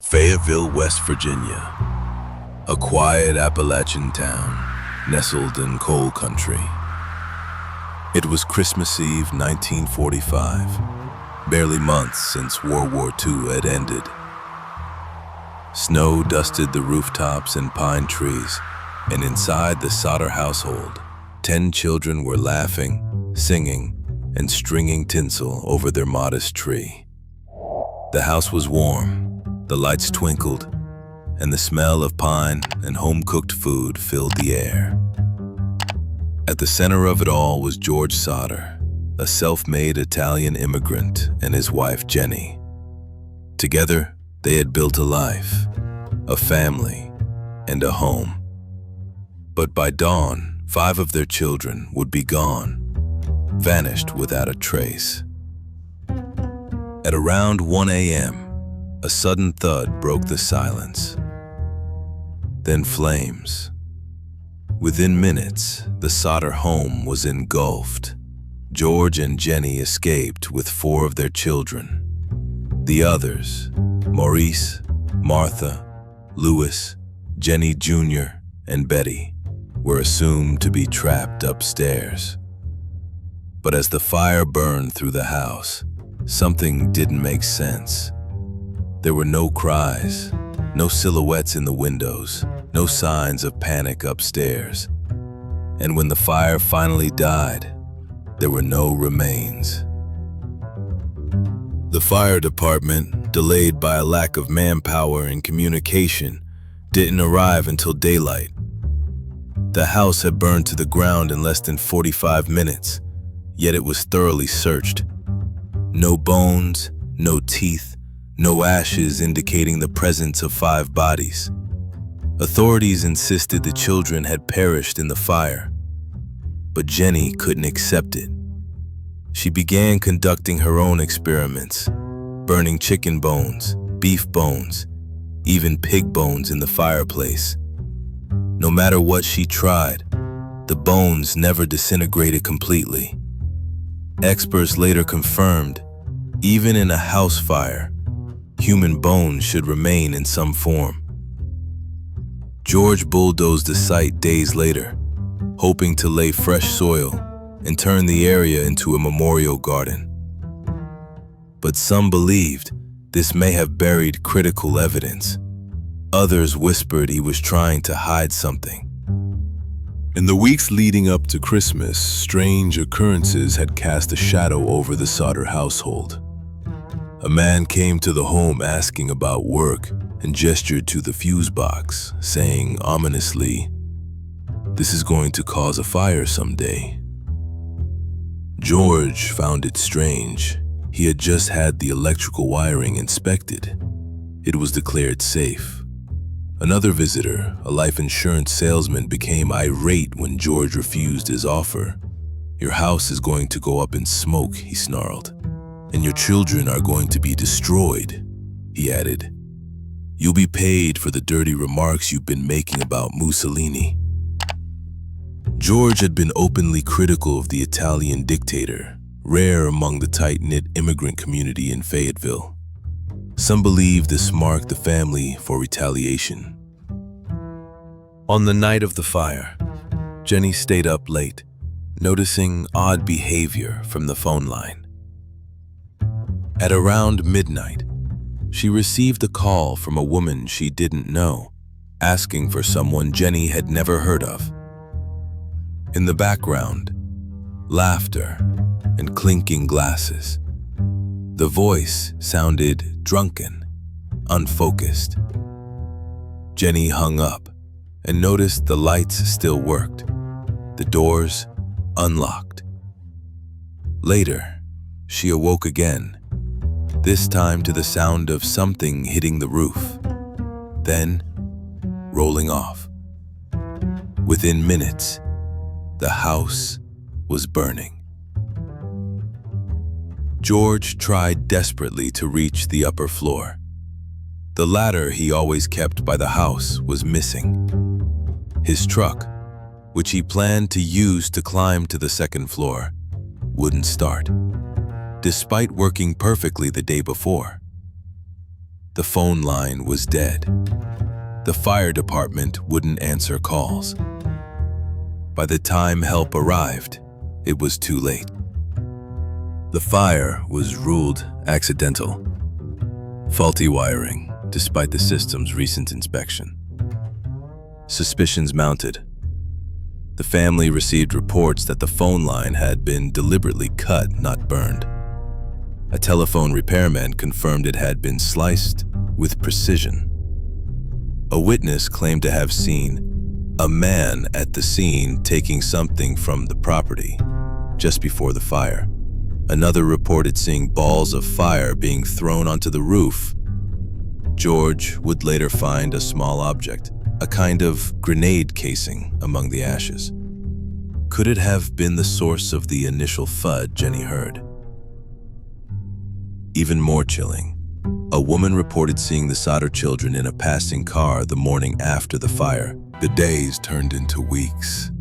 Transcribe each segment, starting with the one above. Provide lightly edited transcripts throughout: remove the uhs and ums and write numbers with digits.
Fayetteville, West Virginia, a quiet Appalachian town nestled in coal country. It was Christmas Eve 1945, barely months since World War II had ended. Snow dusted the rooftops and pine trees, and inside the Sodder household, 10 children were laughing, singing, and stringing tinsel over their modest tree. The house was warm, the lights twinkled, and the smell of pine and home-cooked food filled the air. At the center of it all was George Sodder, a self-made Italian immigrant, and his wife Jenny. Together, they had built a life, a family, and a home. But by dawn, 5 of their children would be gone, vanished without a trace. At around 1 a.m., a sudden thud broke the silence. Then flames. Within minutes, the Sodder home was engulfed. George and Jenny escaped with 4 of their children. The others, Maurice, Martha, Louis, Jenny Jr., and Betty, were assumed to be trapped upstairs. But as the fire burned through the house, something didn't make sense. There were no cries, no silhouettes in the windows, no signs of panic upstairs. And when the fire finally died, there were no remains. The fire department, delayed by a lack of manpower and communication, didn't arrive until daylight. The house had burned to the ground in less than 45 minutes, yet it was thoroughly searched. No bones, no teeth, no ashes indicating the presence of 5 bodies. Authorities insisted the children had perished in the fire, but Jenny couldn't accept it. She began conducting her own experiments, burning chicken bones, beef bones, even pig bones in the fireplace. No matter what she tried, the bones never disintegrated completely. Experts later confirmed, even in a house fire, human bones should remain in some form. George bulldozed the site days later, hoping to lay fresh soil and turn the area into a memorial garden. But some believed this may have buried critical evidence. Others whispered he was trying to hide something. In the weeks leading up to Christmas, strange occurrences had cast a shadow over the Sodder household. A man came to the home asking about work and gestured to the fuse box, saying ominously, "This is going to cause a fire someday." George found it strange. He had just had the electrical wiring inspected. It was declared safe. Another visitor, a life insurance salesman, became irate when George refused his offer. "Your house is going to go up in smoke," he snarled. "And your children are going to be destroyed," he added. "You'll be paid for the dirty remarks you've been making about Mussolini." George had been openly critical of the Italian dictator, rare among the tight-knit immigrant community in Fayetteville. Some believe this marked the family for retaliation. On the night of the fire, Jenny stayed up late, noticing odd behavior from the phone line. At around midnight, she received a call from a woman she didn't know, asking for someone Jenny had never heard of. In the background, laughter and clinking glasses. The voice sounded drunken, unfocused. Jenny hung up and noticed the lights still worked, the doors unlocked. Later, she awoke again, this time to the sound of something hitting the roof, then rolling off. Within minutes, the house was burning. George tried desperately to reach the upper floor. The ladder he always kept by the house was missing. His truck, which he planned to use to climb to the second floor, wouldn't start, despite working perfectly the day before. The phone line was dead. The fire department wouldn't answer calls. By the time help arrived, it was too late. The fire was ruled accidental. Faulty wiring, despite the system's recent inspection. Suspicions mounted. The family received reports that the phone line had been deliberately cut, not burned. A telephone repairman confirmed it had been sliced with precision. A witness claimed to have seen a man at the scene taking something from the property just before the fire. Another reported seeing balls of fire being thrown onto the roof. George would later find a small object, a kind of grenade casing, among the ashes. Could it have been the source of the initial thud Jenny heard? Even more chilling, a woman reported seeing the Sodder children in a passing car the morning after the fire. The days turned into weeks.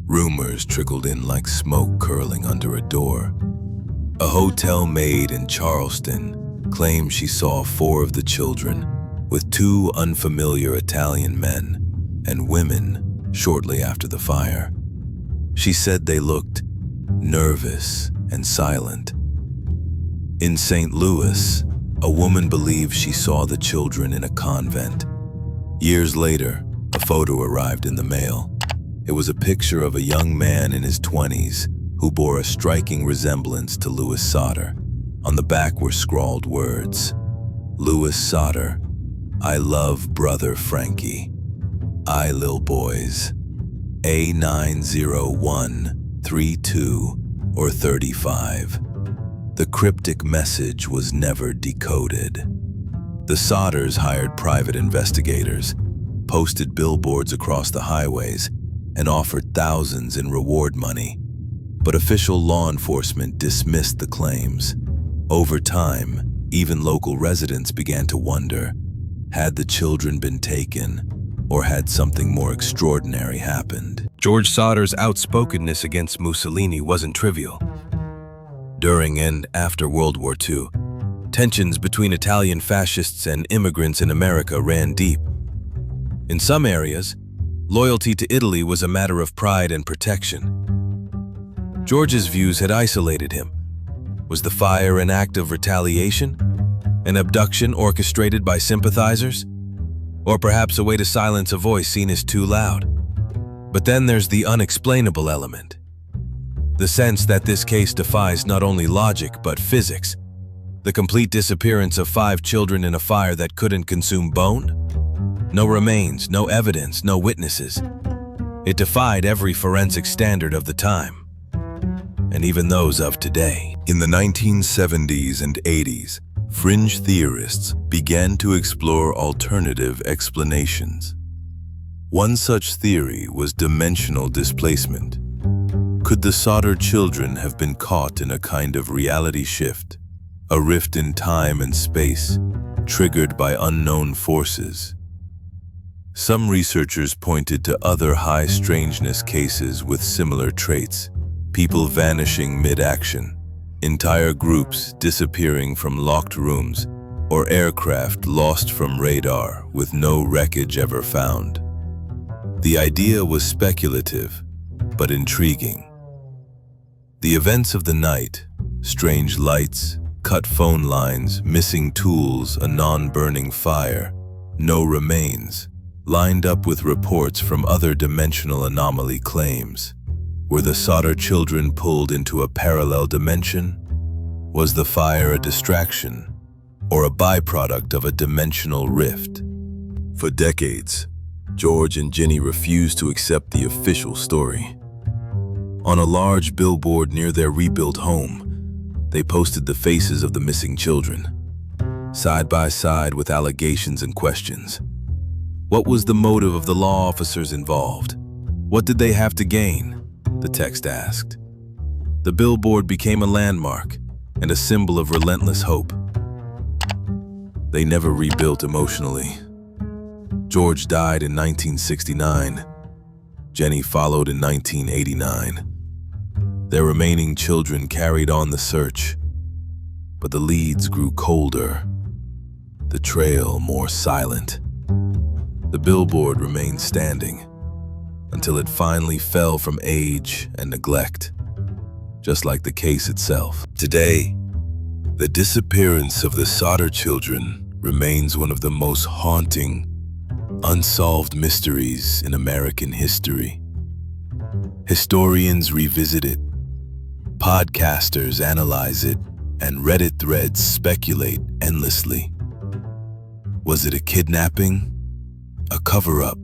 Rumors trickled in like smoke curling under a door. A hotel maid in Charleston claimed she saw 4 of the children with 2 unfamiliar Italian men and women shortly after the fire. She said they looked nervous and silent. In St. Louis, a woman believed she saw the children in a convent. Years later, a photo arrived in the mail. It was a picture of a young man in his 20s who bore a striking resemblance to Louis Sodder. On the back were scrawled words, "Louis Sodder, I love brother Frankie. I lil boys. A90132 or 35. The cryptic message was never decoded. The Sodders hired private investigators, posted billboards across the highways, and offered thousands in reward money. But official law enforcement dismissed the claims. Over time, even local residents began to wonder, had the children been taken, or had something more extraordinary happened? George Sodder's outspokenness against Mussolini wasn't trivial. During and after World War II, tensions between Italian fascists and immigrants in America ran deep. In some areas, loyalty to Italy was a matter of pride and protection. George's views had isolated him. Was the fire an act of retaliation? An abduction orchestrated by sympathizers? Or perhaps a way to silence a voice seen as too loud? But then there's the unexplainable element. The sense that this case defies not only logic but physics. The complete disappearance of 5 children in a fire that couldn't consume bone? No remains, no evidence, no witnesses. It defied every forensic standard of the time, and even those of today. In the 1970s and 80s, fringe theorists began to explore alternative explanations. One such theory was dimensional displacement. Could the Sodder children have been caught in a kind of reality shift, a rift in time and space, triggered by unknown forces? Some researchers pointed to other high strangeness cases with similar traits, people vanishing mid-action, entire groups disappearing from locked rooms, or aircraft lost from radar with no wreckage ever found. The idea was speculative, but intriguing. The events of the night, strange lights, cut phone lines, missing tools, a non-burning fire, no remains, lined up with reports from other dimensional anomaly claims. Were the Sodder children pulled into a parallel dimension? Was the fire a distraction, or a byproduct of a dimensional rift? For decades, George and Jenny refused to accept the official story. On a large billboard near their rebuilt home, they posted the faces of the missing children, side by side with allegations and questions. What was the motive of the law officers involved? What did they have to gain? The text asked. The billboard became a landmark and a symbol of relentless hope. They never rebuilt emotionally. George died in 1969. Jenny followed in 1989. Their remaining children carried on the search, but the leads grew colder. the trail more silent. The billboard remained standing until it finally fell from age and neglect, just like the case itself. Today, the disappearance of the Sodder children remains one of the most haunting, unsolved mysteries in American history. Historians revisit it, podcasters analyze it, and Reddit threads speculate endlessly. Was it a kidnapping? A cover-up?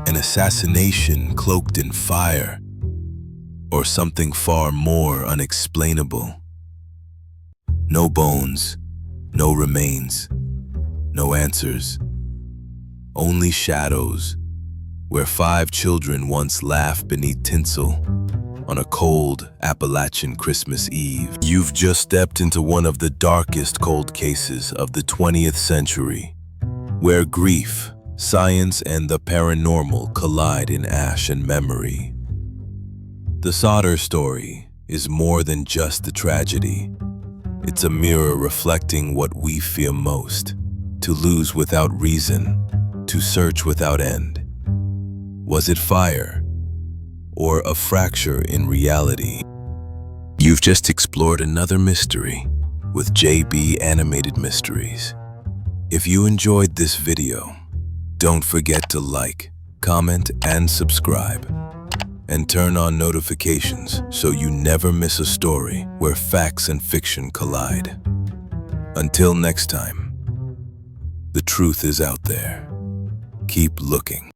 An assassination cloaked in fire? Or something far more unexplainable? No bones, no remains, no answers. Only shadows, where 5 children once laughed beneath tinsel on a cold Appalachian Christmas Eve. You've just stepped into one of the darkest cold cases of the 20th century, where grief, science, and the paranormal collide in ash and memory. The Sodder story is more than just a tragedy. It's a mirror reflecting what we fear most: to lose without reason, to search without end. Was it fire, or a fracture in reality? You've just explored another mystery with JB Animated Mysteries. If you enjoyed this video, don't forget to like, comment, and subscribe. And turn on notifications so you never miss a story where facts and fiction collide. Until next time, the truth is out there. Keep looking.